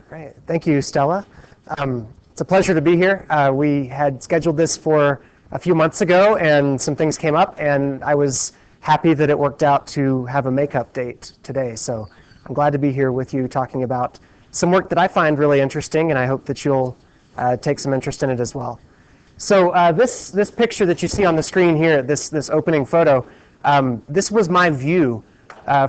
Great. Thank you, Stella. It's a pleasure to be here. We had scheduled this for a few months ago, and some things came up, and I was happy that it worked out to have a makeup date today. So I'm glad to be here with you talking about some work that I find really interesting, and I hope that you'll take some interest in it as well. So this picture that you see on the screen here, this opening photo, this was my view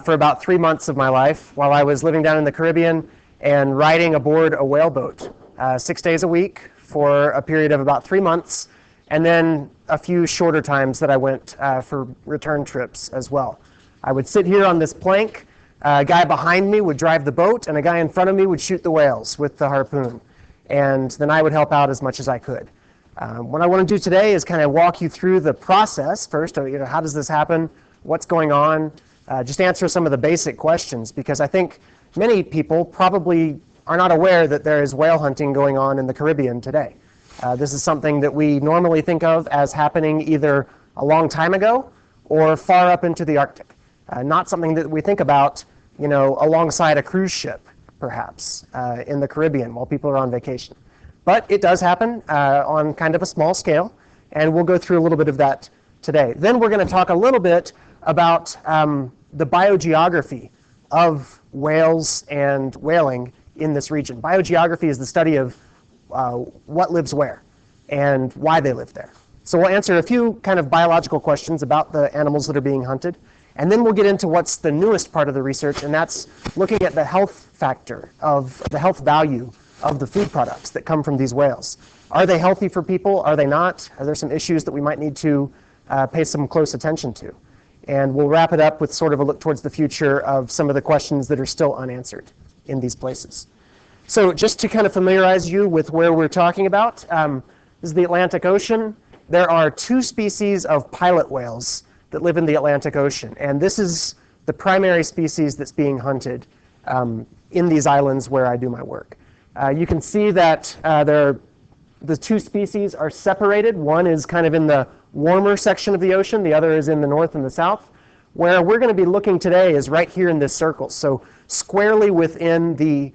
for about 3 months of my life while I was living down in the Caribbean and riding aboard a whaleboat 6 days a week for a period of about 3 months, and then a few shorter times that I went for return trips as well. I would sit here on this plank, a guy behind me would drive the boat, and a guy in front of me would shoot the whales with the harpoon, and then I would help out as much as I could. What I want to do today is kind of walk you through the process first. How does this happen? What's going on? Just answer some of the basic questions, because I think many people probably are not aware that there is whale hunting going on in the Caribbean today. This is something that we normally think of as happening either a long time ago or far up into the Arctic. Not something that we think about, alongside a cruise ship, perhaps, in the Caribbean while people are on vacation. But it does happen on kind of a small scale, and we'll go through a little bit of that today. Then we're going to talk a little bit about the biogeography of whales and whaling in this region. Biogeography is the study of what lives where and why they live there. So we'll answer a few kind of biological questions about the animals that are being hunted, and then we'll get into what's the newest part of the research, and that's looking at the health factor of the health value of the food products that come from these whales. Are they healthy for people? Are they not? Are there some issues that we might need to pay some close attention to? And we'll wrap it up with sort of a look towards the future of some of the questions that are still unanswered in these places. So just to kind of familiarize you with where we're talking about, this is the Atlantic Ocean. There are 2 species of pilot whales that live in the Atlantic Ocean, and this is the primary species that's being hunted in these islands where I do my work. You can see that the 2 species are separated. One is kind of in the warmer section of the ocean. The other is in the north and the south. Where we're going to be looking today is right here in this circle, so squarely within the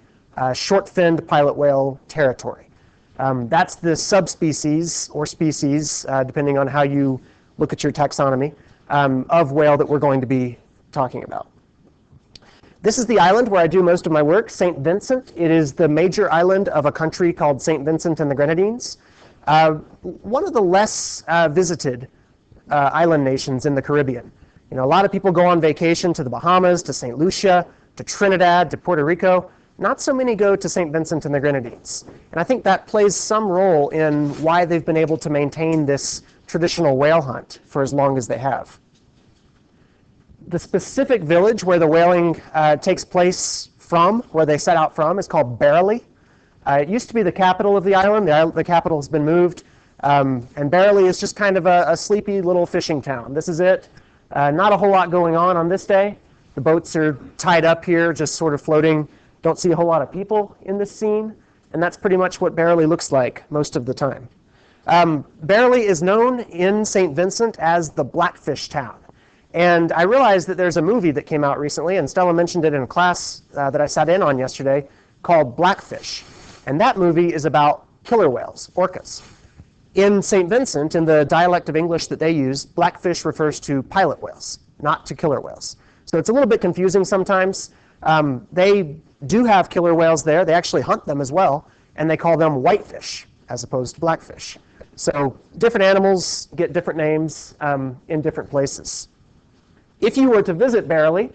short-finned pilot whale territory. That's the subspecies or species, depending on how you look at your taxonomy, of whale that we're going to be talking about. This is the island where I do most of my work, St. Vincent. It is the major island of a country called St. Vincent and the Grenadines. One of the less visited island nations in the Caribbean. A lot of people go on vacation to the Bahamas, to St. Lucia, to Trinidad, to Puerto Rico. Not so many go to St. Vincent and the Grenadines. And I think that plays some role in why they've been able to maintain this traditional whale hunt for as long as they have. The specific village where the whaling takes place from, where they set out from, is called Barrowley. It used to be the capital of the island. The capital has been moved. And Barrowley is just kind of a sleepy little fishing town. This is it. Not a whole lot going on this day. The boats are tied up here, just sort of floating. Don't see a whole lot of people in this scene. And that's pretty much what Barrowley looks like most of the time. Barrowley is known in St. Vincent as the Blackfish town. And I realized that there's a movie that came out recently, and Stella mentioned it in a class that I sat in on yesterday, called Blackfish. And that movie is about killer whales, orcas. In St. Vincent, in the dialect of English that they use, blackfish refers to pilot whales, not to killer whales. So it's a little bit confusing sometimes. They do have killer whales there. They actually hunt them as well, and they call them whitefish as opposed to blackfish. So different animals get different names in different places. If you were to visit Barrowley,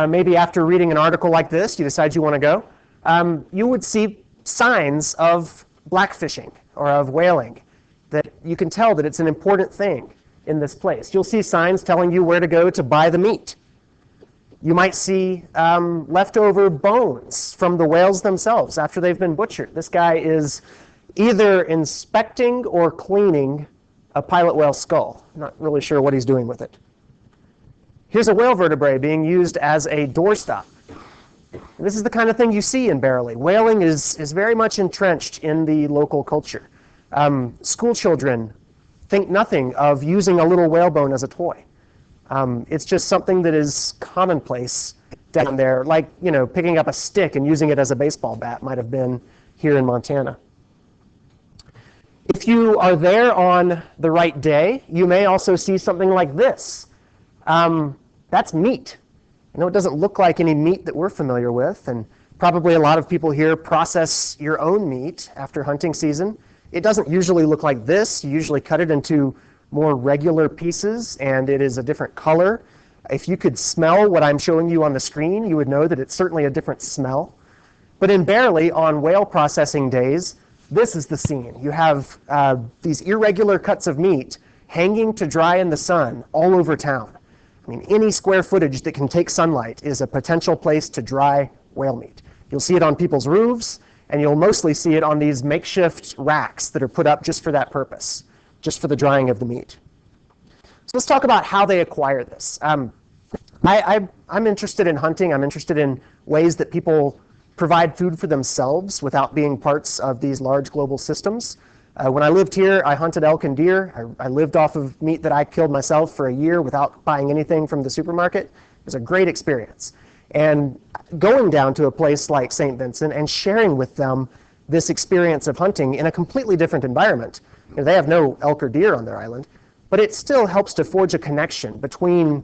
maybe after reading an article like this, you decide you want to go, you would see signs of blackfishing or of whaling, that you can tell that it's an important thing in this place. You'll see signs telling you where to go to buy the meat. You might see leftover bones from the whales themselves after they've been butchered. This guy is either inspecting or cleaning a pilot whale skull. Not really sure what he's doing with it. Here's a whale vertebrae being used as a doorstop. This is the kind of thing you see in Barrowley. Whaling is very much entrenched in the local culture. School children think nothing of using a little whalebone as a toy. It's just something that is commonplace down there, like, picking up a stick and using it as a baseball bat might have been here in Montana. If you are there on the right day, you may also see something like this. That's meat. It doesn't look like any meat that we're familiar with, and probably a lot of people here process your own meat after hunting season. It doesn't usually look like this. You usually cut it into more regular pieces, and it is a different color. If you could smell what I'm showing you on the screen, you would know that it's certainly a different smell. But in Barely, on whale processing days, this is the scene. You have these irregular cuts of meat hanging to dry in the sun all over town. Any square footage that can take sunlight is a potential place to dry whale meat. You'll see it on people's roofs, and you'll mostly see it on these makeshift racks that are put up just for that purpose, just for the drying of the meat. So let's talk about how they acquire this. I'm interested in hunting. I'm interested in ways that people provide food for themselves without being parts of these large global systems. When I lived here, I hunted elk and deer. I lived off of meat that I killed myself for a year without buying anything from the supermarket. It was a great experience. And going down to a place like St. Vincent and sharing with them this experience of hunting in a completely different environment. They have no elk or deer on their island, but it still helps to forge a connection between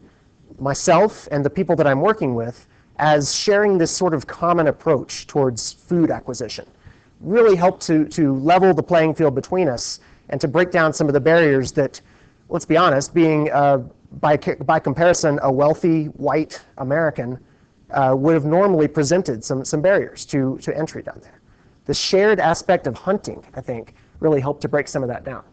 myself and the people that I'm working with as sharing this sort of common approach towards food acquisition. Really help to level the playing field between us and to break down some of the barriers that, let's be honest, being by comparison a wealthy white American would have normally presented some barriers to entry down there. The shared aspect of hunting, I think, really helped to break some of that down.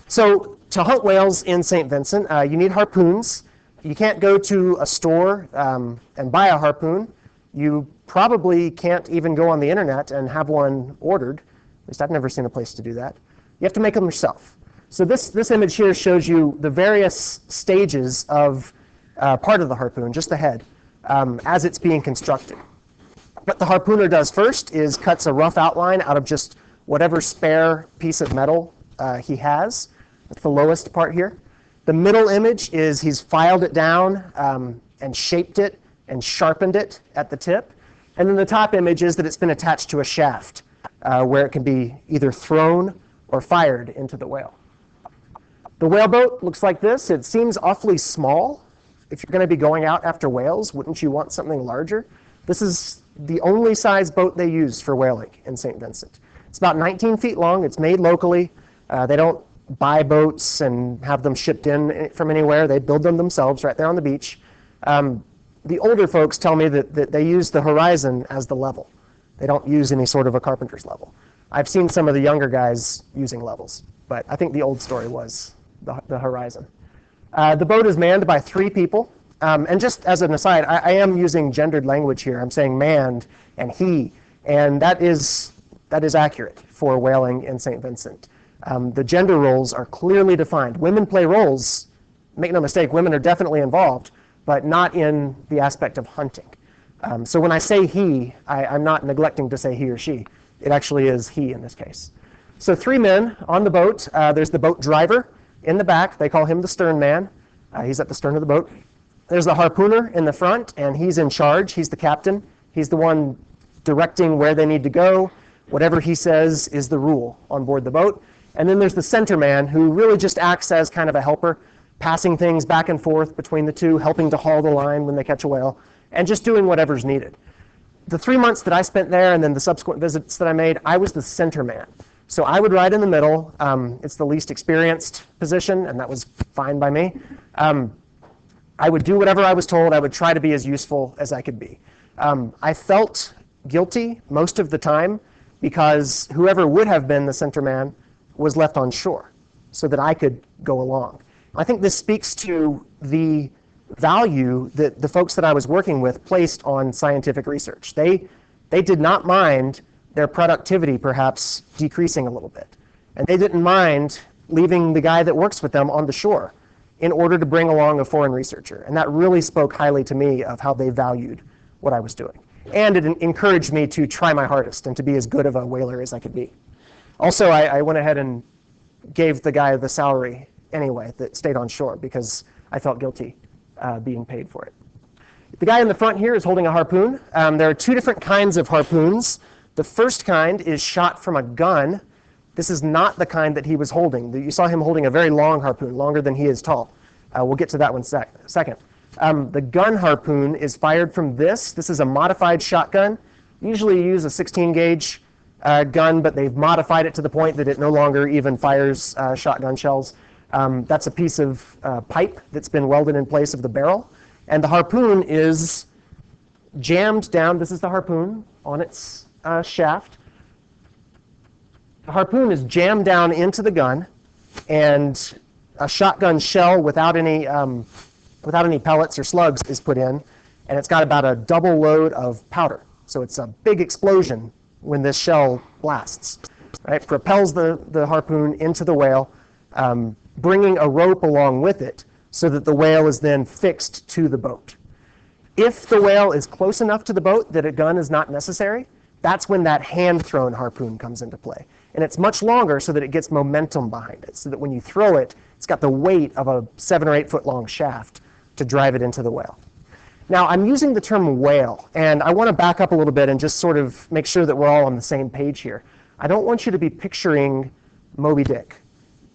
So to hunt whales in St. Vincent, you need harpoons. You can't go to a store and buy a harpoon. You probably can't even go on the internet and have one ordered. At least I've never seen a place to do that. You have to make them yourself. So this image here shows you the various stages of part of the harpoon, just the head, as it's being constructed. What the harpooner does first is cuts a rough outline out of just whatever spare piece of metal he has. That's the lowest part here. The middle image is he's filed it down and shaped it and sharpened it at the tip. And then the top image is that it's been attached to a shaft where it can be either thrown or fired into the whale. The whale boat looks like this. It seems awfully small. If you're going to be going out after whales, wouldn't you want something larger? This is the only size boat they use for whaling in St. Vincent. It's about 19 feet long. It's made locally. They don't buy boats and have them shipped in from anywhere. They build them themselves right there on the beach. The older folks tell me that they use the horizon as the level. They don't use any sort of a carpenter's level. I've seen some of the younger guys using levels, but I think the old story was the horizon. The boat is manned by 3 people. And just as an aside, I am using gendered language here. I'm saying manned and he, and that is accurate for whaling in St. Vincent. The gender roles are clearly defined. Women play roles. Make no mistake, women are definitely involved, but not in the aspect of hunting. So when I say he, I'm not neglecting to say he or she. It actually is he in this case. So 3 men on the boat. There's the boat driver in the back. They call him the stern man. He's at the stern of the boat. There's the harpooner in the front, and he's in charge. He's the captain. He's the one directing where they need to go. Whatever he says is the rule on board the boat. And then there's the center man, who really just acts as kind of a helper, passing things back and forth between the two, helping to haul the line when they catch a whale, and just doing whatever's needed. The 3 months that I spent there and then the subsequent visits that I made, I was the center man. So I would ride in the middle. It's the least experienced position, and that was fine by me. I would do whatever I was told. I would try to be as useful as I could be. I felt guilty most of the time because whoever would have been the center man was left on shore so that I could go along. I think this speaks to the value that the folks that I was working with placed on scientific research. They did not mind their productivity perhaps decreasing a little bit. And they didn't mind leaving the guy that works with them on the shore in order to bring along a foreign researcher. And that really spoke highly to me of how they valued what I was doing. And it encouraged me to try my hardest and to be as good of a whaler as I could be. Also, I went ahead and gave the guy the salary anyway that stayed on shore because I felt guilty being paid for it. The guy in the front here is holding a harpoon. There are two different kinds of harpoons. The first kind is shot from a gun. This is not the kind that he was holding. You saw him holding a very long harpoon, longer than he is tall. We'll get to that one second. The gun harpoon is fired from this. This is a modified shotgun. Usually you use a 16 gauge gun, but they've modified it to the point that it no longer even fires shotgun shells. That's a piece of pipe that's been welded in place of the barrel. And the harpoon is jammed down. This is the harpoon on its shaft. The harpoon is jammed down into the gun, and a shotgun shell without any pellets or slugs is put in, and it's got about a double load of powder. So it's a big explosion when this shell blasts. Right? Propels the harpoon into the whale, bringing a rope along with it so that the whale is then fixed to the boat. If the whale is close enough to the boat that a gun is not necessary, that's when that hand-thrown harpoon comes into play. And it's much longer so that it gets momentum behind it, so that when you throw it, it's got the weight of a 7 or 8 foot long shaft to drive it into the whale. Now, I'm using the term whale, and I want to back up a little bit and just sort of make sure that we're all on the same page here. I don't want you to be picturing Moby Dick,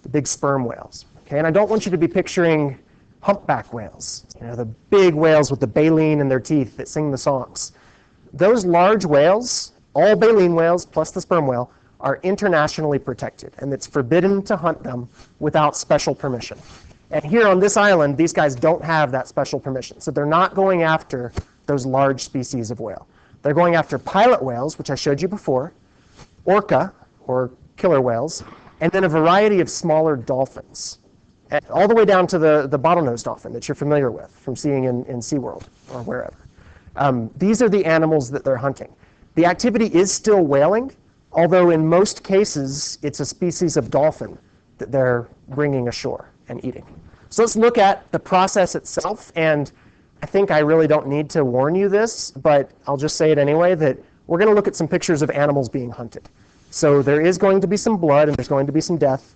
the big sperm whales, okay? And I don't want you to be picturing humpback whales, the big whales with the baleen in their teeth that sing the songs. Those large whales, all baleen whales plus the sperm whale, are internationally protected, and it's forbidden to hunt them without special permission. And here on this island, these guys don't have that special permission, so they're not going after those large species of whale. They're going after pilot whales, which I showed you before, orca, or killer whales, and then a variety of smaller dolphins, all the way down to the bottlenose dolphin that you're familiar with from seeing in SeaWorld or wherever. These are the animals that they're hunting. The activity is still whaling, although in most cases it's a species of dolphin that they're bringing ashore and eating. So let's look at the process itself, and I think I really don't need to warn you this, but I'll just say it anyway, that we're going to look at some pictures of animals being hunted. So there is going to be some blood and there's going to be some death.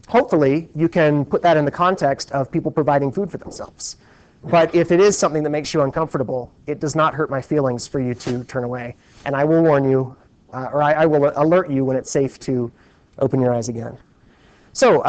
Hopefully you can put that in the context of people providing food for themselves. But if it is something that makes you uncomfortable, it does not hurt my feelings for you to turn away. And I will warn you, or I will alert you when it's safe to open your eyes again. So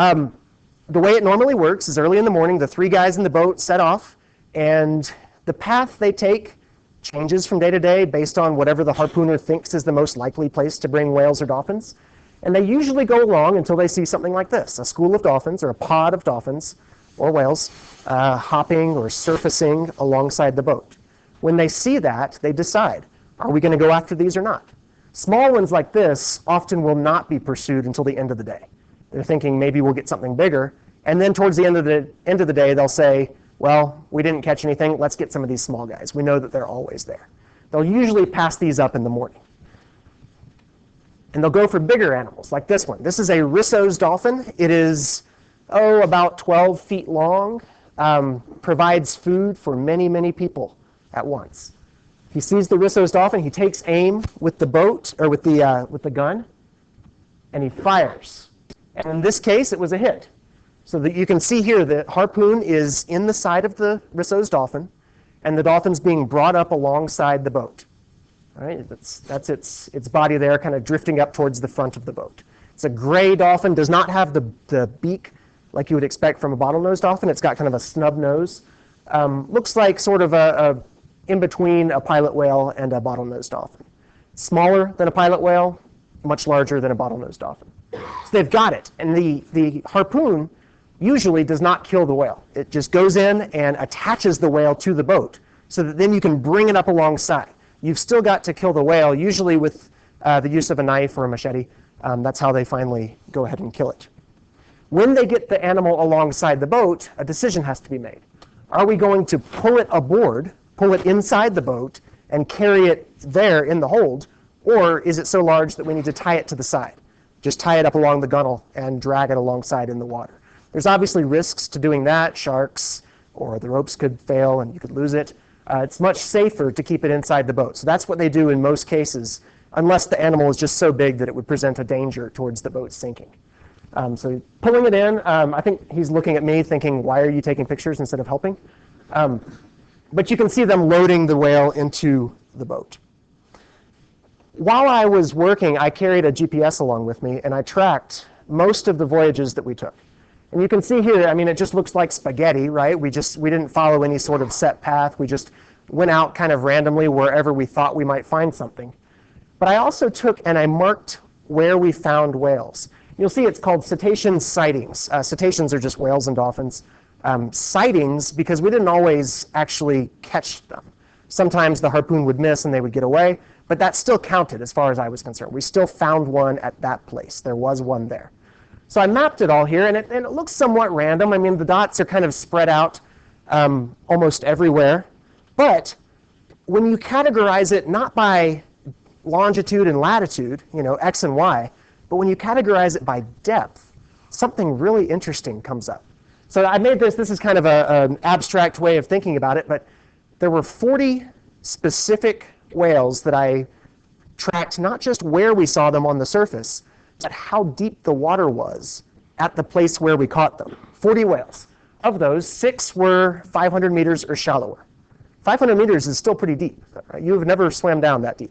the way it normally works is early in the morning, the 3 guys in the boat set off, and the path they take changes from day to day based on whatever the harpooner thinks is the most likely place to bring whales or dolphins. And they usually go along until they see something like this, a school of dolphins or a pod of dolphins or whales hopping or surfacing alongside the boat. When they see that, they decide, are we going to go after these or not? Small ones like this often will not be pursued until the end of the day. They're thinking maybe we'll get something bigger, and then towards the end of the day they'll say, well, we didn't catch anything, let's get some of these small guys. We know that they're always there. They'll usually pass these up in the morning. And they'll go for bigger animals, like this one. This is a Risso's dolphin. It is, about 12 feet long, provides food for many, many people at once. He sees the Risso's dolphin, he takes aim with the boat, or with the gun, and he fires. And in this case, it was a hit. So that you can see here the harpoon is in the side of the Risso's dolphin, and the dolphin's being brought up alongside the boat. All right, that's its body there, kind of drifting up towards the front of the boat. It's a gray dolphin, does not have the beak like you would expect from a bottlenose dolphin. It's got kind of a snub nose. Looks like sort of a in between a pilot whale and a bottlenose dolphin. Smaller than a pilot whale, much larger than a bottlenose dolphin. So they've got it, and the harpoon usually does not kill the whale. It just goes in and attaches the whale to the boat so that then you can bring it up alongside. You've still got to kill the whale, usually with the use of a knife or a machete. That's how they finally go ahead and kill it. When they get the animal alongside the boat, a decision has to be made. Are we going to pull it aboard, pull it inside the boat, and carry it there in the hold, or is it so large that we need to tie it to the side? Just tie it up along the gunnel and drag it alongside in the water. There's obviously risks to doing that, sharks, or the ropes could fail and you could lose it. It's much safer to keep it inside the boat. So that's what they do in most cases, unless the animal is just so big that it would present a danger towards the boat sinking. So pulling it in, I think he's looking at me thinking, why are you taking pictures instead of helping? But you can see them loading the whale into the boat. While I was working, I carried a GPS along with me, and I tracked most of the voyages that we took. And you can see here, I mean, it just looks like spaghetti, right? We didn't follow any sort of set path. We just went out kind of randomly wherever we thought we might find something. But I also took and I marked where we found whales. You'll see it's called cetacean sightings. Cetaceans are just whales and dolphins. Sightings, because we didn't always actually catch them. Sometimes the harpoon would miss and they would get away, but that still counted as far as I was concerned. We still found one at that place. There was one there. So I mapped it all here, and it looks somewhat random. I mean, the dots are kind of spread out almost everywhere. But when you categorize it not by longitude and latitude, X and Y, but when you categorize it by depth, something really interesting comes up. So I made this is kind of an abstract way of thinking about it, but there were 40 specific whales that I tracked, not just where we saw them on the surface, but how deep the water was at the place where we caught them. 40 whales. Of those, 6 were 500 meters or shallower. 500 meters is still pretty deep. Right? You have never swam down that deep.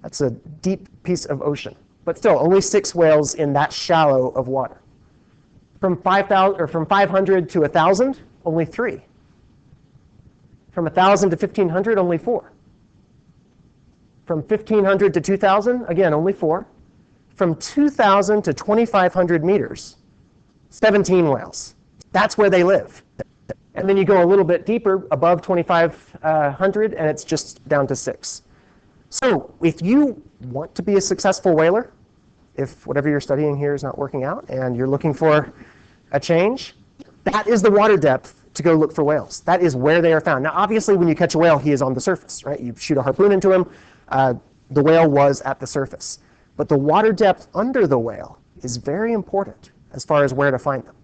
That's a deep piece of ocean. But still, only 6 whales in that shallow of water. From 500 to 1,000, only 3. From 1,000 to 1,500, only 4. From 1,500 to 2,000, again, only 4. From 2,000 to 2,500 meters, 17 whales. That's where they live. And then you go a little bit deeper, above 2,500, and it's just down to 6. So if you want to be a successful whaler, if whatever you're studying here is not working out and you're looking for a change, that is the water depth to go look for whales. That is where they are found. Now, obviously, when you catch a whale, he is on the surface, right? You shoot a harpoon into him, the whale was at the surface. But the water depth under the whale is very important as far as where to find them.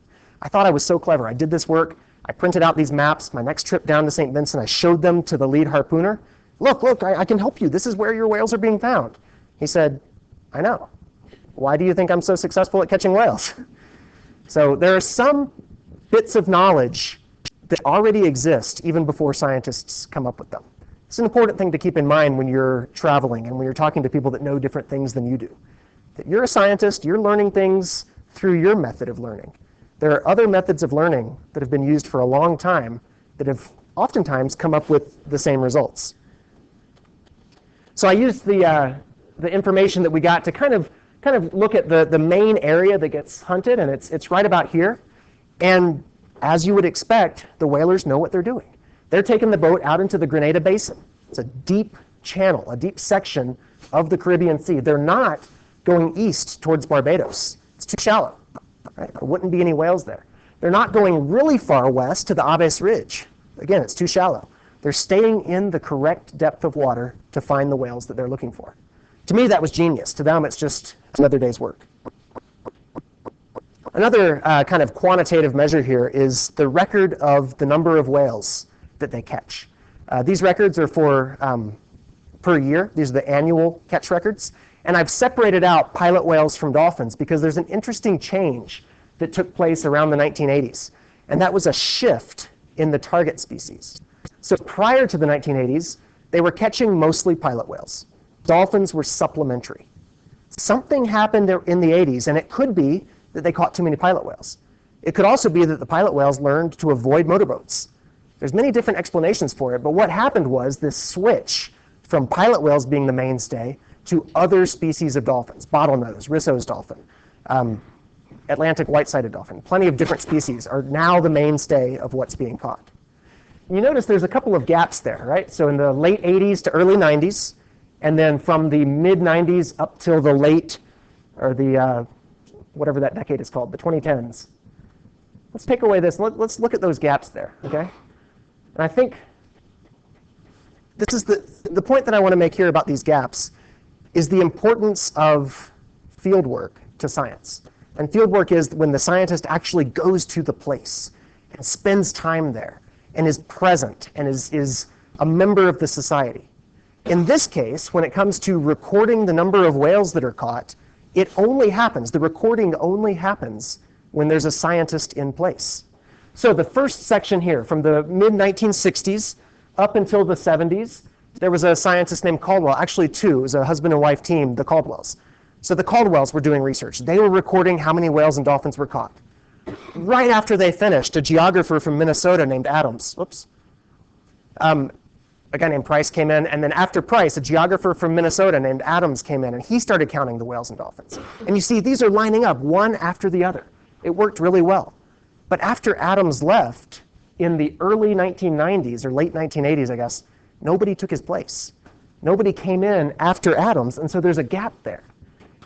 I thought I was so clever. I did this work. I printed out these maps. My next trip down to St. Vincent, I showed them to the lead harpooner. Look, I can help you. This is where your whales are being found. He said, I know. Why do you think I'm so successful at catching whales? So there are some bits of knowledge that already exist even before scientists come up with them. It's an important thing to keep in mind when you're traveling and when you're talking to people that know different things than you do. That you're a scientist, you're learning things through your method of learning. There are other methods of learning that have been used for a long time that have oftentimes come up with the same results. So I used the information that we got to kind of look at the main area that gets hunted, and it's right about here. And as you would expect, the whalers know what they're doing. They're taking the boat out into the Grenada Basin. It's a deep channel, a deep section of the Caribbean Sea. They're not going east towards Barbados. It's too shallow. Right? There wouldn't be any whales there. They're not going really far west to the Aves Ridge. Again, it's too shallow. They're staying in the correct depth of water to find the whales that they're looking for. To me, that was genius. To them, it's just another day's work. Another kind of quantitative measure here is the record of the number of whales that they catch. These records are for per year. These are the annual catch records. And I've separated out pilot whales from dolphins because there's an interesting change that took place around the 1980s. And that was a shift in the target species. So prior to the 1980s, they were catching mostly pilot whales. Dolphins were supplementary. Something happened there in the 80s, and it could be that they caught too many pilot whales. It could also be that the pilot whales learned to avoid motorboats. There's many different explanations for it, but what happened was this switch from pilot whales being the mainstay to other species of dolphins, bottlenose, Risso's dolphin, Atlantic white-sided dolphin. Plenty of different species are now the mainstay of what's being caught. You notice there's a couple of gaps there, right? So in the late 80s to early 90s, and then from the mid-90s up till the late, or the, whatever that decade is called, the 2010s. Let's take away this. Let's look at those gaps there, okay? And I think this is the point that I want to make here about these gaps is the importance of field work to science. And field work is when the scientist actually goes to the place and spends time there and is present and is a member of the society. In this case, when it comes to recording the number of whales that are caught, it only happens, the recording only happens when there's a scientist in place. So the first section here, from the mid-1960s up until the 70s, there was a scientist named Caldwell, actually two, it was a husband and wife team, the Caldwells. So the Caldwells were doing research. They were recording how many whales and dolphins were caught. Right after they finished, a geographer from Minnesota named Adams, a guy named Price came in, and then after Price, a geographer from Minnesota named Adams came in, and he started counting the whales and dolphins. And you see, these are lining up one after the other. It worked really well. But after Adams left, in the early 1990s, or late 1980s, I guess, nobody took his place. Nobody came in after Adams, and so there's a gap there.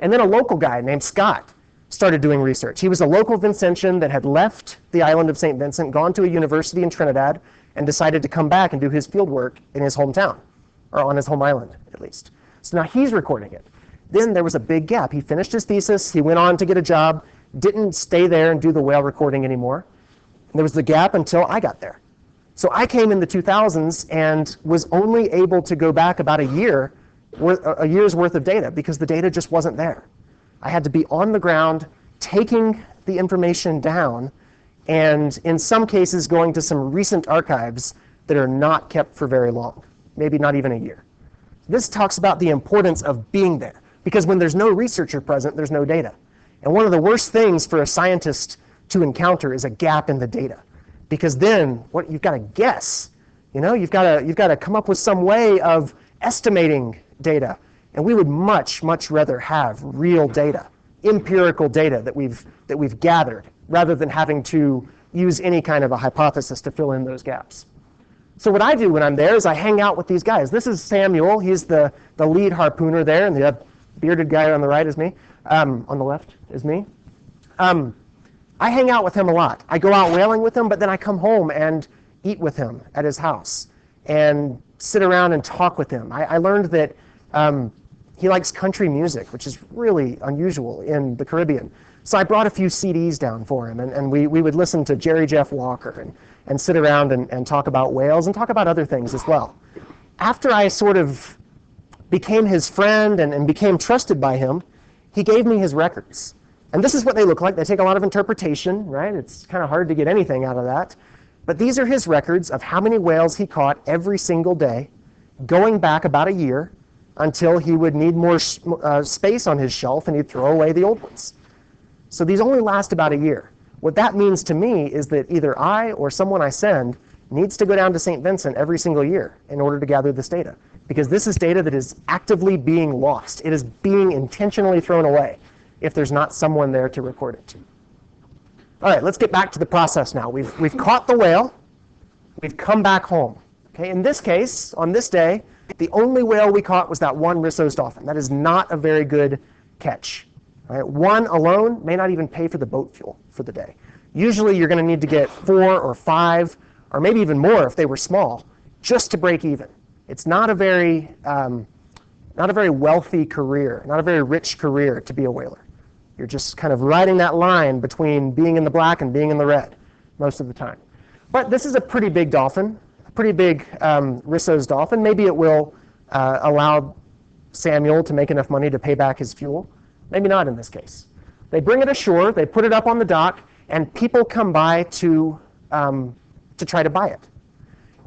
And then a local guy named Scott started doing research. He was a local Vincentian that had left the island of St. Vincent, gone to a university in Trinidad, and decided to come back and do his field work in his hometown, or on his home island, at least. So now he's recording it. Then there was a big gap. He finished his thesis, he went on to get a job, didn't stay there and do the whale recording anymore. And there was the gap until I got there. So I came in the 2000s and was only able to go back about a year's worth of data, because the data just wasn't there. I had to be on the ground, taking the information down, and in some cases going to some recent archives that are not kept for very long, maybe not even a year. This talks about the importance of being there, because when there's no researcher present, there's no data. And one of the worst things for a scientist to encounter is a gap in the data, because then you've got to guess. You've got to come up with some way of estimating data. And we would much, much rather have real data, empirical data that we've gathered, rather than having to use any kind of a hypothesis to fill in those gaps. So what I do when I'm there is I hang out with these guys. This is Samuel. He's the lead harpooner there, and the bearded guy on the right is me. On the left is me. I hang out with him a lot. I go out whaling with him, but then I come home and eat with him at his house and sit around and talk with him. I learned that he likes country music, which is really unusual in the Caribbean. So I brought a few CDs down for him, and we would listen to Jerry Jeff Walker and sit around and talk about whales and talk about other things as well. After I sort of became his friend and became trusted by him, he gave me his records. And this is what they look like. They take a lot of interpretation, right? It's kind of hard to get anything out of that. But these are his records of how many whales he caught every single day, going back about a year, until he would need more space on his shelf and he'd throw away the old ones. So these only last about a year. What that means to me is that either I or someone I send needs to go down to St. Vincent every single year in order to gather this data, because this is data that is actively being lost. It is being intentionally thrown away if there's not someone there to record it. All right, let's get back to the process now. We've caught the whale. We've come back home. Okay, in this case, on this day, the only whale we caught was that one Risso's dolphin. That is not a very good catch. All right, one alone may not even pay for the boat fuel for the day. Usually you're going to need to get 4 or 5, or maybe even more if they were small, just to break even. It's not a very wealthy career, not a very rich career to be a whaler. You're just kind of riding that line between being in the black and being in the red most of the time. But this is a pretty big dolphin, a pretty big Risso's dolphin. Maybe it will allow Samuel to make enough money to pay back his fuel. Maybe not in this case. They bring it ashore, they put it up on the dock, and people come by to try to buy it.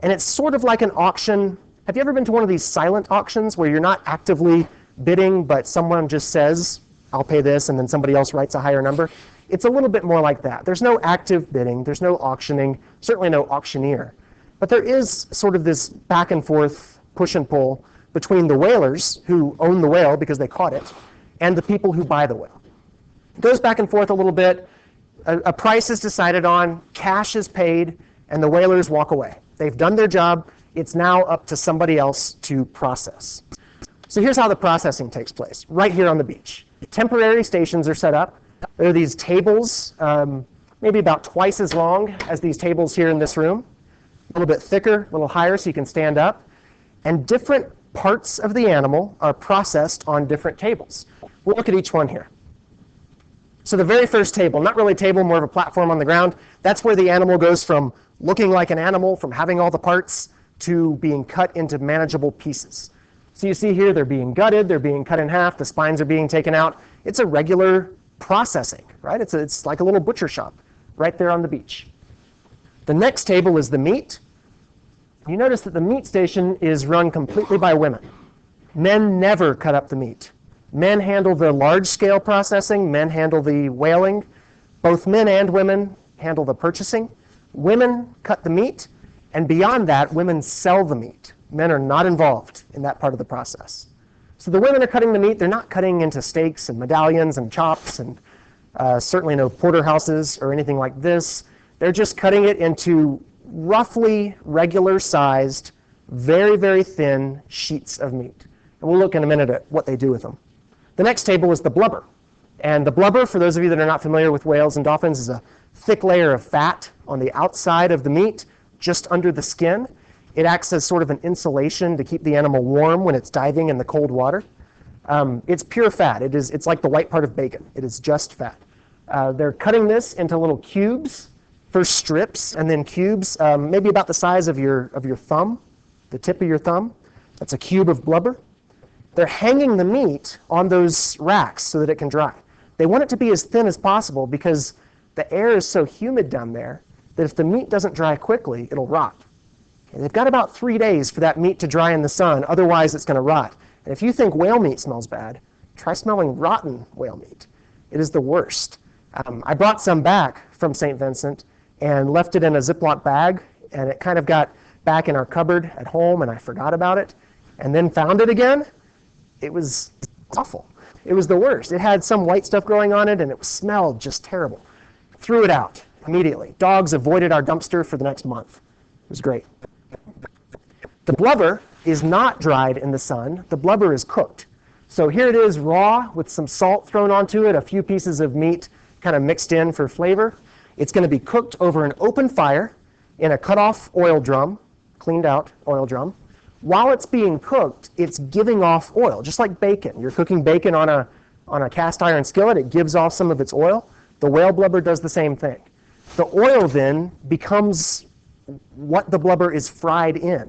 And it's sort of like an auction. Have you ever been to one of these silent auctions where you're not actively bidding, but someone just says, I'll pay this, and then somebody else writes a higher number? It's a little bit more like that. There's no active bidding, there's no auctioning, certainly no auctioneer. But there is sort of this back and forth push and pull between the whalers who own the whale because they caught it, and the people who buy the whale. It goes back and forth a little bit. A price is decided on, cash is paid, and the whalers walk away. They've done their job. It's now up to somebody else to process. So here's how the processing takes place, right here on the beach. Temporary stations are set up. There are these tables, maybe about twice as long as these tables here in this room, a little bit thicker, a little higher so you can stand up. And different parts of the animal are processed on different tables. We'll look at each one here. So the very first table, not really a table, more of a platform on the ground, that's where the animal goes from looking like an animal, from having all the parts, to being cut into manageable pieces. So you see here they're being gutted, they're being cut in half, the spines are being taken out. It's a regular processing, right? It's like a little butcher shop right there on the beach. The next table is the meat. You notice that the meat station is run completely by women. Men never cut up the meat. Men handle the large-scale processing, men handle the whaling. Both men and women handle the purchasing. Women cut the meat, and beyond that, women sell the meat. Men are not involved in that part of the process. So the women are cutting the meat. They're not cutting into steaks and medallions and chops and certainly no porterhouses or anything like this. They're just cutting it into roughly regular-sized, very, very thin sheets of meat. And we'll look in a minute at what they do with them. The next table is the blubber. And the blubber, for those of you that are not familiar with whales and dolphins, is a thick layer of fat on the outside of the meat, just under the skin. It acts as sort of an insulation to keep the animal warm when it's diving in the cold water. It's pure fat. It's like the white part of bacon. It is just fat. They're cutting this into little cubes, first strips, and then cubes, maybe about the size of your thumb, the tip of your thumb. That's a cube of blubber. They're hanging the meat on those racks so that it can dry. They want it to be as thin as possible because the air is so humid down there that if the meat doesn't dry quickly, it'll rot. And they've got about 3 days for that meat to dry in the sun, otherwise it's going to rot. And if you think whale meat smells bad, try smelling rotten whale meat. It is the worst. I brought some back from St. Vincent and left it in a Ziploc bag, and it kind of got back in our cupboard at home, and I forgot about it, and then found it again. It was awful. It was the worst. It had some white stuff growing on it, and it smelled just terrible. Threw it out immediately. Dogs avoided our dumpster for the next month. It was great. The blubber is not dried in the sun. The blubber is cooked. So here it is raw with some salt thrown onto it, a few pieces of meat kind of mixed in for flavor. It's going to be cooked over an open fire in a cut-off oil drum, cleaned out oil drum. While it's being cooked, it's giving off oil, just like bacon. You're cooking bacon on a cast iron skillet, it gives off some of its oil. The whale blubber does the same thing. The oil then becomes what the blubber is fried in.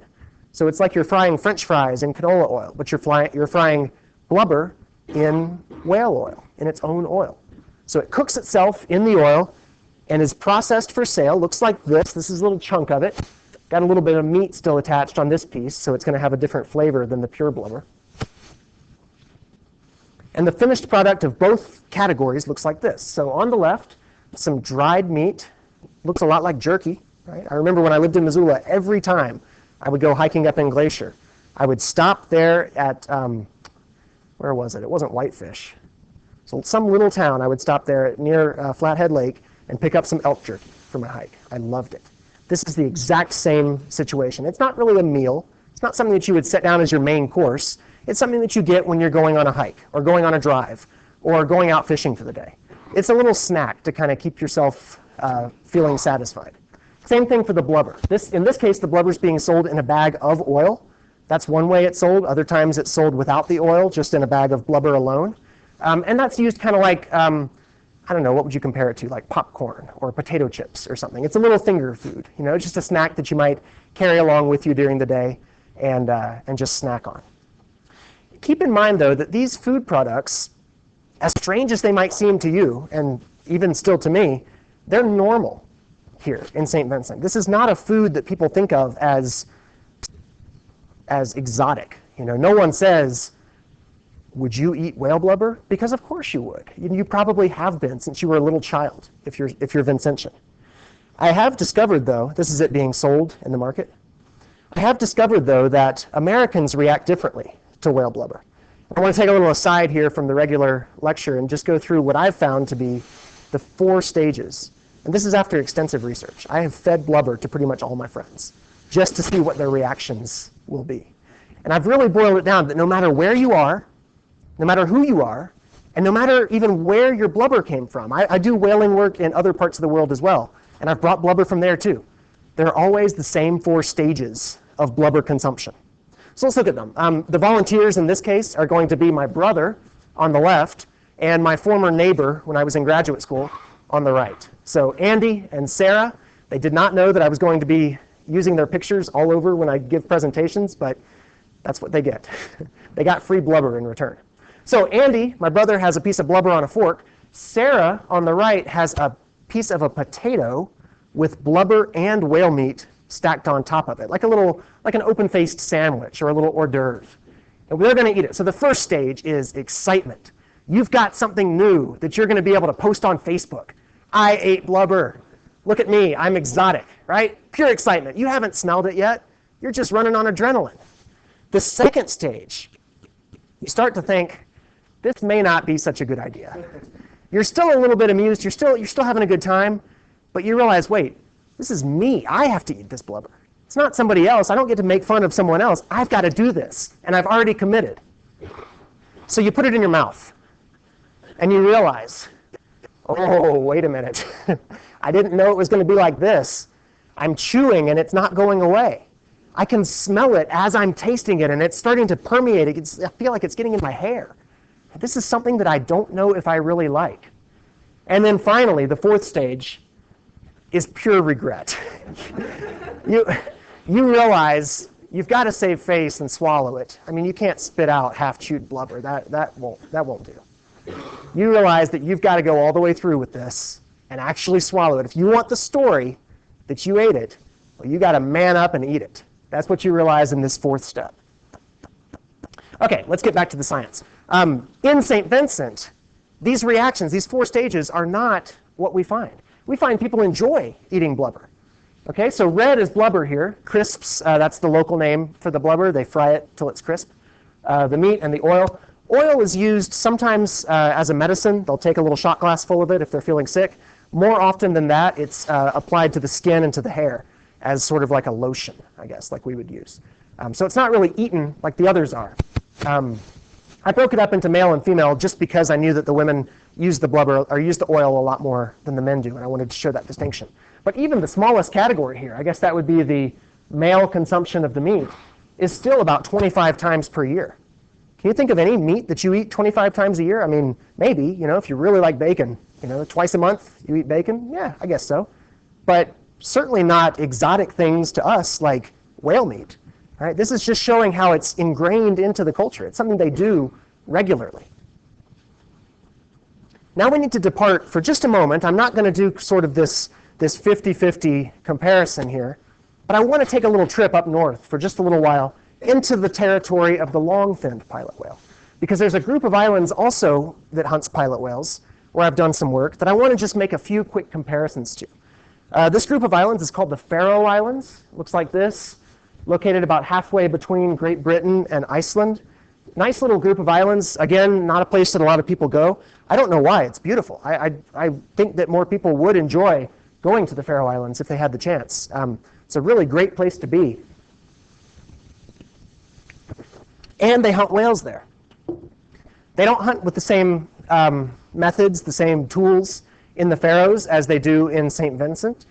So it's like you're frying French fries in canola oil, but you're frying blubber in whale oil, in its own oil. So it cooks itself in the oil and is processed for sale. Looks like this. This is a little chunk of it. Got a little bit of meat still attached on this piece, so it's going to have a different flavor than the pure blubber. And the finished product of both categories looks like this. So on the left, some dried meat. Looks a lot like jerky, right? I remember when I lived in Missoula, every time I would go hiking up in Glacier, I would stop there at, where was it? It wasn't Whitefish. So some little town, I would stop there near Flathead Lake and pick up some elk jerky for my hike. I loved it. This is the exact same situation. It's not really a meal. It's not something that you would set down as your main course. It's something that you get when you're going on a hike or going on a drive or going out fishing for the day. It's a little snack to kind of keep yourself feeling satisfied. Same thing for the blubber. In this case, the blubber is being sold in a bag of oil. That's one way it's sold. Other times it's sold without the oil, just in a bag of blubber alone. And that's used kind of like, I don't know, what would you compare it to? Like popcorn or potato chips or something. It's a little finger food, you know, just a snack that you might carry along with you during the day and just snack on. Keep in mind, though, that these food products, as strange as they might seem to you, and even still to me, they're normal here in St. Vincent. This is not a food that people think of as exotic. You know, no one says, would you eat whale blubber? Because of course you would. You probably have been since you were a little child, if you're Vincentian. I have discovered, though, this is it being sold in the market. I have discovered, though, that Americans react differently to whale blubber. I want to take a little aside here from the regular lecture and just go through what I've found to be the 4 stages. And this is after extensive research. I have fed blubber to pretty much all my friends just to see what their reactions will be. And I've really boiled it down that no matter where you are, no matter who you are, and no matter even where your blubber came from. I do whaling work in other parts of the world as well, and I've brought blubber from there too. There are always the same 4 stages of blubber consumption. So let's look at them. The volunteers in this case are going to be my brother on the left and my former neighbor when I was in graduate school on the right. So Andy and Sarah, they did not know that I was going to be using their pictures all over when I give presentations, but that's what they get. They got free blubber in return. So Andy, my brother, has a piece of blubber on a fork. Sarah, on the right, has a piece of a potato with blubber and whale meat stacked on top of it, like an open-faced sandwich or a little hors d'oeuvre. And we're going to eat it. So the first stage is excitement. You've got something new that you're going to be able to post on Facebook. I ate blubber. Look at me. I'm exotic, right? Pure excitement. You haven't smelled it yet. You're just running on adrenaline. The second stage, you start to think, this may not be such a good idea. You're still a little bit amused. You're still having a good time, but you realize, wait, this is me. I have to eat this blubber. It's not somebody else. I don't get to make fun of someone else. I've got to do this, and I've already committed. So you put it in your mouth, and you realize, oh, wait a minute. I didn't know it was going to be like this. I'm chewing, and it's not going away. I can smell it as I'm tasting it, and it's starting to permeate. I feel like it's getting in my hair. This is something that I don't know if I really like. And then finally, the fourth stage is pure regret. You realize you've got to save face and swallow it. I mean, you can't spit out half-chewed blubber. That won't do. You realize that you've got to go all the way through with this and actually swallow it. If you want the story that you ate it, well, you got to man up and eat it. That's what you realize in this fourth step. Okay, let's get back to the science. In St. Vincent, these reactions, these four stages, are not what we find. We find people enjoy eating blubber. Okay, so red is blubber here. Crisps, that's the local name for the blubber. They fry it till it's crisp. The meat and the oil. Oil is used sometimes as a medicine. They'll take a little shot glass full of it if they're feeling sick. More often than that, it's applied to the skin and to the hair as sort of like a lotion, I guess, like we would use. So it's not really eaten like the others are. I broke it up into male and female just because I knew that the women use the blubber or use the oil a lot more than the men do, and I wanted to show that distinction. But even the smallest category here, I guess that would be the male consumption of the meat, is still about 25 times per year. Can you think of any meat that you eat 25 times a year? I mean, maybe, if you really like bacon, twice a month you eat bacon? Yeah, I guess so. But certainly not exotic things to us like whale meat. Right? This is just showing how it's ingrained into the culture. It's something they do regularly. Now we need to depart for just a moment. I'm not going to do sort of this 50-50 comparison here, but I want to take a little trip up north for just a little while into the territory of the long-finned pilot whale, because there's a group of islands also that hunts pilot whales where I've done some work that I want to just make a few quick comparisons to. This group of islands is called the Faroe Islands. It looks like this, located about halfway between Great Britain and Iceland. Nice little group of islands. Again, not a place that a lot of people go. I don't know why. It's beautiful. I think that more people would enjoy going to the Faroe Islands if they had the chance. It's a really great place to be. And they hunt whales there. They don't hunt with the same methods, the same tools in the Faroes as they do in St. Vincent.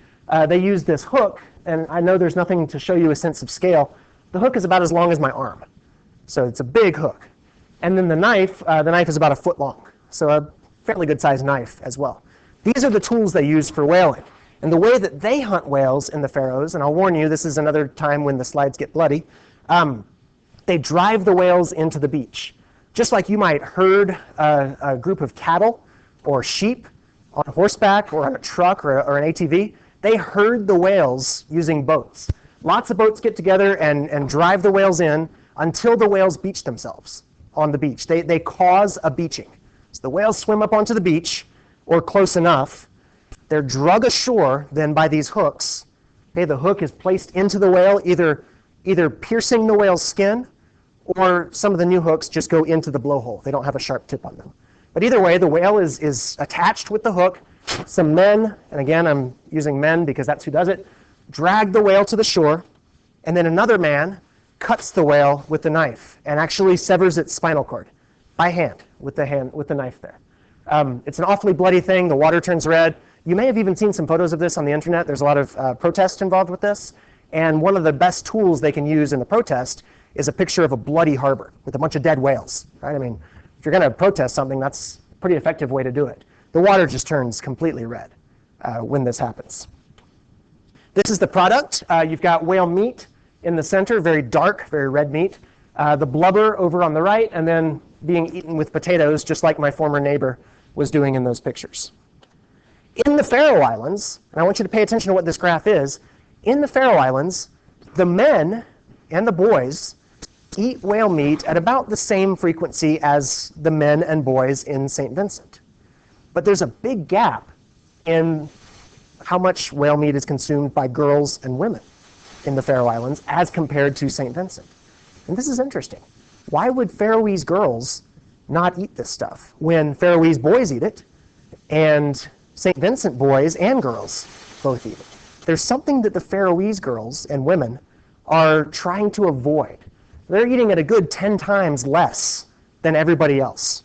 They use this hook, and I know there's nothing to show you a sense of scale. The hook is about as long as my arm. So it's a big hook. And then the knife is about a foot long. So a fairly good sized knife as well. These are the tools they use for whaling. And the way that they hunt whales in the Faroes, and I'll warn you, this is another time when the slides get bloody, they drive the whales into the beach. Just like you might herd a group of cattle or sheep on horseback or on a truck or an ATV, they herd the whales using boats. Lots of boats get together and drive the whales in until the whales beach themselves on the beach. They cause a beaching. So the whales swim up onto the beach, or close enough. They're drug ashore then by these hooks. Okay, the hook is placed into the whale, either piercing the whale's skin, or some of the new hooks just go into the blowhole. They don't have a sharp tip on them. But either way, the whale is attached with the hook. Some men, and again I'm using men because that's who does it, drag the whale to the shore, and then another man cuts the whale with the knife and actually severs its spinal cord by hand with the knife there. It's an awfully bloody thing. The water turns red. You may have even seen some photos of this on the internet. There's a lot of protest involved with this. And one of the best tools they can use in the protest is a picture of a bloody harbor with a bunch of dead whales. Right? I mean, if you're going to protest something, that's a pretty effective way to do it. The water just turns completely red when this happens. This is the product. You've got whale meat in the center, very dark, very red meat. The blubber over on the right, and then being eaten with potatoes, just like my former neighbor was doing in those pictures. In the Faroe Islands, and I want you to pay attention to what this graph is, In the Faroe Islands, the men and the boys eat whale meat at about the same frequency as the men and boys in St. Vincent. But there's a big gap in how much whale meat is consumed by girls and women in the Faroe Islands as compared to St. Vincent. And this is interesting. Why would Faroese girls not eat this stuff when Faroese boys eat it and St. Vincent boys and girls both eat it? There's something that the Faroese girls and women are trying to avoid. They're eating at a good 10 times less than everybody else.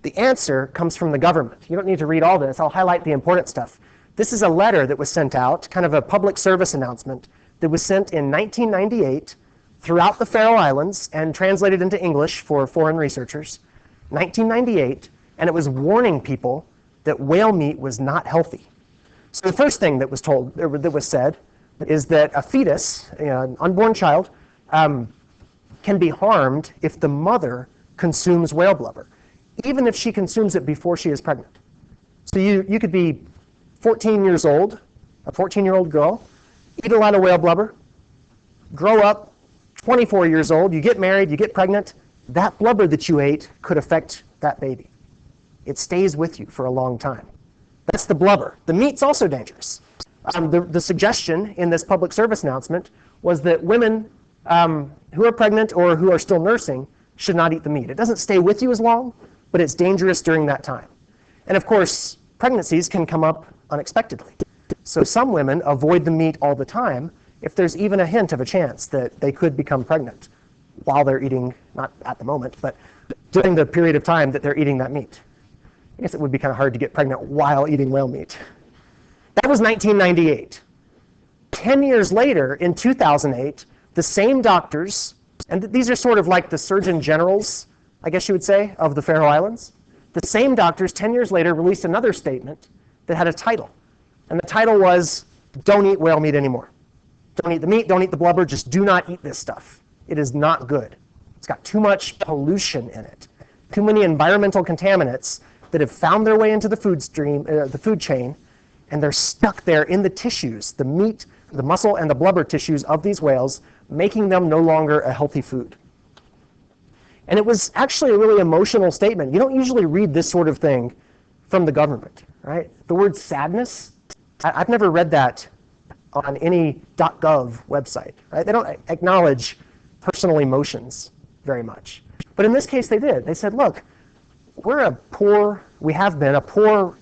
The answer comes from the government. You don't need to read all this. I'll highlight the important stuff. This is a letter that was sent out, kind of a public service announcement, that was sent in 1998 throughout the Faroe Islands and translated into English for foreign researchers. 1998, and it was warning people that whale meat was not healthy. So the first thing that was told, that was said, is that a fetus, an unborn child, can be harmed if the mother consumes whale blubber, even if she consumes it before she is pregnant. So you could be 14 years old, a 14-year-old girl, eat a lot of whale blubber, grow up, 24 years old, you get married, you get pregnant, that blubber that you ate could affect that baby. It stays with you for a long time. That's the blubber. The meat's also dangerous. The suggestion in this public service announcement was that women who are pregnant or who are still nursing should not eat the meat. It doesn't stay with you as long, but it's dangerous during that time. And of course, pregnancies can come up unexpectedly. So some women avoid the meat all the time if there's even a hint of a chance that they could become pregnant while they're eating, not at the moment, but during the period of time that they're eating that meat. I guess it would be kind of hard to get pregnant while eating whale meat. That was 1998. 10 years later, in 2008, the same doctors, and these are sort of like the surgeon generals, I guess you would say, of the Faroe Islands. The same doctors, 10 years later, released another statement that had a title. And the title was, "Don't eat whale meat anymore. Don't eat the meat, don't eat the blubber, just do not eat this stuff. It is not good. It's got too much pollution in it. Too many environmental contaminants that have found their way into the food stream, the food chain, and they're stuck there in the tissues, the meat, the muscle, and the blubber tissues of these whales, making them no longer a healthy food." And it was actually a really emotional statement. You don't usually read this sort of thing from the government, right? The word sadness, I've never read that on any .gov website, right? They don't acknowledge personal emotions very much. But in this case, they did. They said, look, we have been a poor,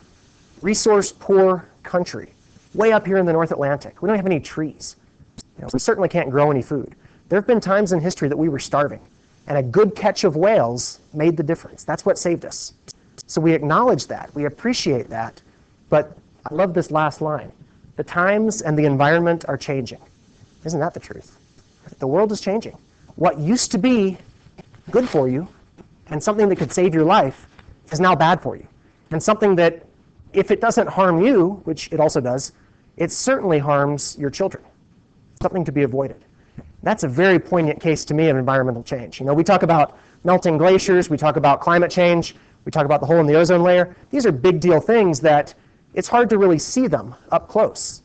resource-poor country, way up here in the North Atlantic. We don't have any trees. We certainly can't grow any food. There have been times in history that we were starving, and a good catch of whales made the difference. That's what saved us. So we acknowledge that, we appreciate that, but I love this last line. The times and the environment are changing. Isn't that the truth? The world is changing. What used to be good for you and something that could save your life is now bad for you. And something that, if it doesn't harm you, which it also does, it certainly harms your children. Something to be avoided. That's a very poignant case to me of environmental change. We talk about melting glaciers, we talk about climate change, we talk about the hole in the ozone layer. These are big deal things that it's hard to really see them up close.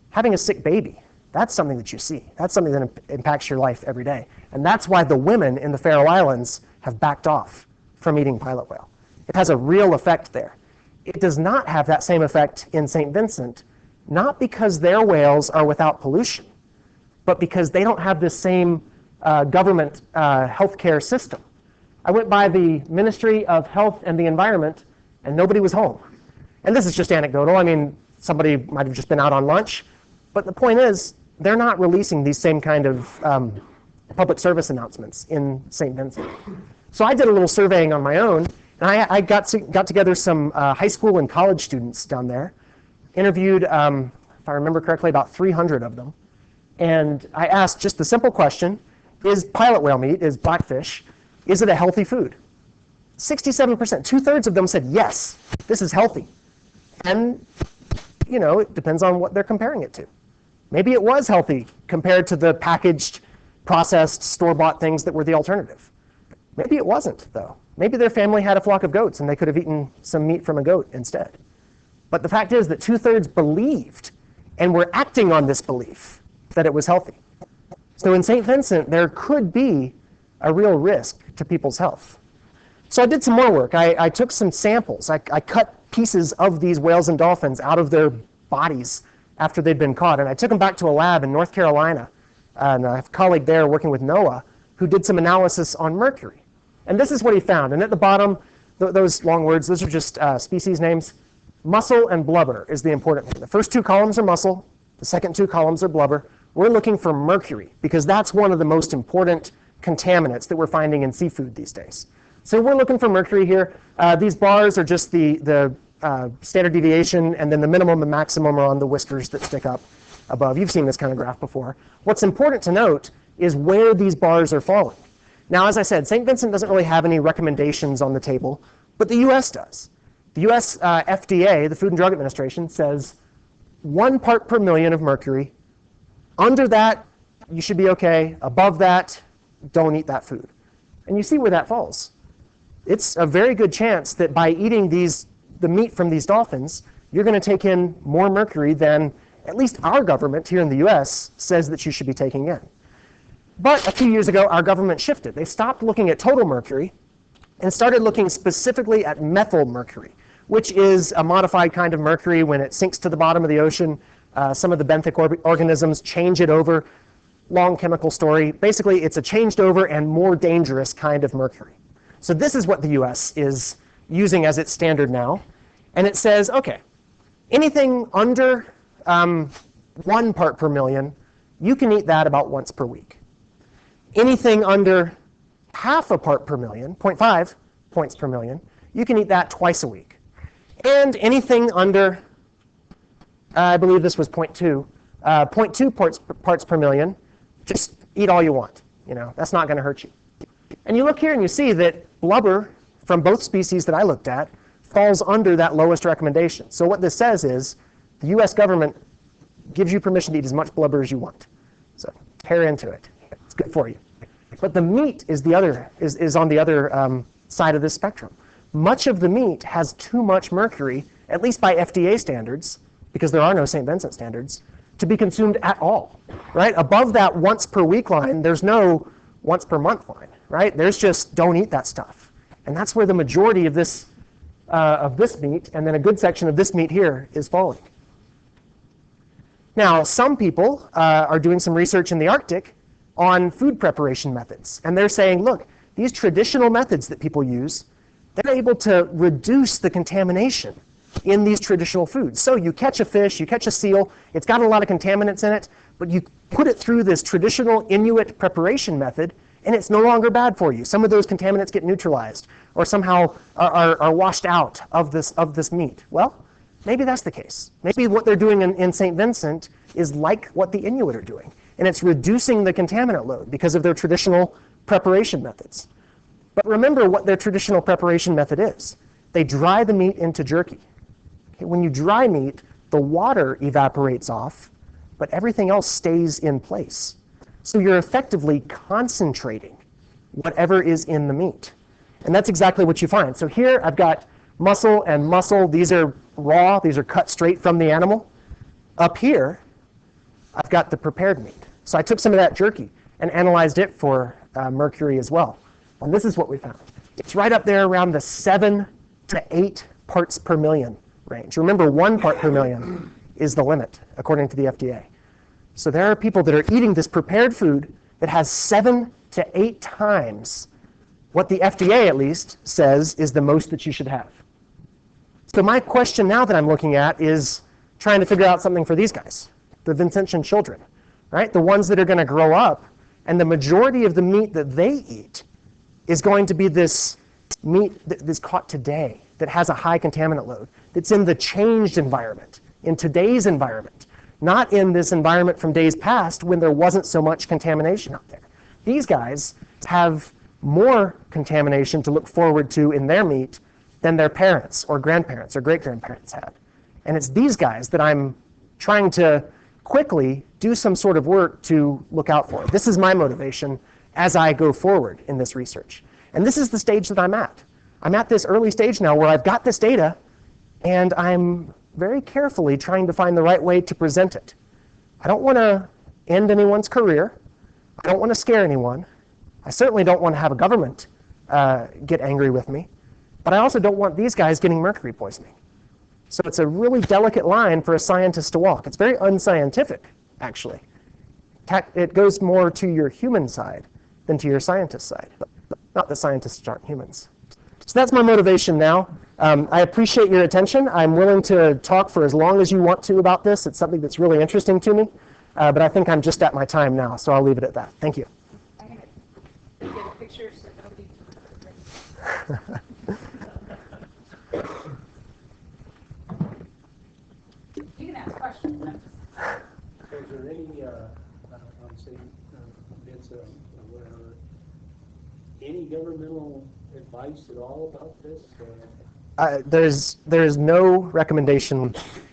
Having a sick baby, that's something that you see. That's something that impacts your life every day. And that's why the women in the Faroe Islands have backed off from eating pilot whale. It has a real effect there. It does not have that same effect in St. Vincent, not because their whales are without pollution, but because they don't have this same government healthcare system. I went by the Ministry of Health and the Environment, and nobody was home. And this is just anecdotal. I mean, somebody might have just been out on lunch. But the point is, they're not releasing these same kind of public service announcements in St. Vincent. So I did a little surveying on my own, and I got together some high school and college students down there, interviewed, if I remember correctly, about 300 of them. And I asked just the simple question, is pilot whale meat, is blackfish, is it a healthy food? 67%, 2/3 of them said, yes, this is healthy. And, it depends on what they're comparing it to. Maybe it was healthy compared to the packaged, processed, store-bought things that were the alternative. Maybe it wasn't, though. Maybe their family had a flock of goats and they could have eaten some meat from a goat instead. But the fact is that 2/3 believed and we're acting on this belief that it was healthy. So in St. Vincent, there could be a real risk to people's health. So I did some more work. I took some samples. I cut pieces of these whales and dolphins out of their bodies after they'd been caught, and I took them back to a lab in North Carolina. And I have a colleague there working with NOAA who did some analysis on mercury. And this is what he found. And at the bottom, those long words, those are just species names. Mussel and blubber is the important thing. The first two columns are mussel. The second two columns are blubber. We're looking for mercury because that's one of the most important contaminants that we're finding in seafood these days. So we're looking for mercury here. These bars are just the standard deviation, and then the minimum and maximum are on the whiskers that stick up above. You've seen this kind of graph before. What's important to note is where these bars are falling. Now, as I said, St. Vincent doesn't really have any recommendations on the table, but the US does. The US FDA, the Food and Drug Administration, says 1 part per million of mercury. Under that, you should be okay. Above that, don't eat that food. And you see where that falls. It's a very good chance that by eating the meat from these dolphins, you're going to take in more mercury than at least our government here in the US says that you should be taking in. But a few years ago, our government shifted. They stopped looking at total mercury and started looking specifically at methyl mercury, which is a modified kind of mercury. When it sinks to the bottom of the ocean, some of the benthic organisms change it over. Long chemical story. Basically, it's a changed over and more dangerous kind of mercury. So this is what the US is using as its standard now. And it says, okay, anything under 1 part per million, you can eat that about once per week. Anything under half a part per million, 0.5 points per million, you can eat that twice a week. And anything under, I believe this was 0.2 parts per million, just eat all you want. That's not going to hurt you. And you look here and you see that blubber from both species that I looked at falls under that lowest recommendation. So what this says is the US government gives you permission to eat as much blubber as you want. So tear into it. It's good for you. But the meat is on the other side of this spectrum. Much of the meat has too much mercury, at least by FDA standards, because there are no St. Vincent standards, to be consumed at all. Right? Above that once per week line, there's no once per month line. Right? There's just don't eat that stuff. And that's where the majority of this meat, and then a good section of this meat here, is falling. Now, some people are doing some research in the Arctic on food preparation methods. And they're saying, look, these traditional methods that people use, they're able to reduce the contamination in these traditional foods. So you catch a fish, you catch a seal, it's got a lot of contaminants in it, but you put it through this traditional Inuit preparation method, and it's no longer bad for you. Some of those contaminants get neutralized or somehow are washed out of this meat. Well, maybe that's the case. Maybe what they're doing in St. Vincent is like what the Inuit are doing, and it's reducing the contaminant load because of their traditional preparation methods. But remember what their traditional preparation method is. They dry the meat into jerky. Okay, when you dry meat, the water evaporates off, but everything else stays in place. So you're effectively concentrating whatever is in the meat. And that's exactly what you find. So here I've got mussel and mussel. These are raw. These are cut straight from the animal. Up here, I've got the prepared meat. So I took some of that jerky and analyzed it for mercury as well. And this is what we found. It's right up there around the 7 to 8 parts per million range. Remember, 1 part per million is the limit, according to the FDA. So there are people that are eating this prepared food that has 7 to 8 times what the FDA, at least, says is the most that you should have. So my question now that I'm looking at is trying to figure out something for these guys, the Vincentian children, right? The ones that are going to grow up, and the majority of the meat that they eat is going to be this meat that's caught today, that has a high contaminant load, that's in the changed environment, in today's environment, not in this environment from days past when there wasn't so much contamination out there. These guys have more contamination to look forward to in their meat than their parents or grandparents or great-grandparents had. And it's these guys that I'm trying to quickly do some sort of work to look out for. This is my motivation as I go forward in this research. And this is the stage that I'm at. I'm at this early stage now where I've got this data, and I'm very carefully trying to find the right way to present it. I don't want to end anyone's career. I don't want to scare anyone. I certainly don't want to have a government get angry with me. But I also don't want these guys getting mercury poisoning. So it's a really delicate line for a scientist to walk. It's very unscientific, actually. It goes more to your human side than to your scientist side. Not that scientists aren't humans. So that's my motivation now. I appreciate your attention. I'm willing to talk for as long as you want to about this. It's something that's really interesting to me. But I think I'm just at my time now, so I'll leave it at that. Thank you. I'm going to get a picture so nobody You can ask questions. So is there any, I'm saying, Vincent, whatever, any governmental advice at all about this? There's no recommendation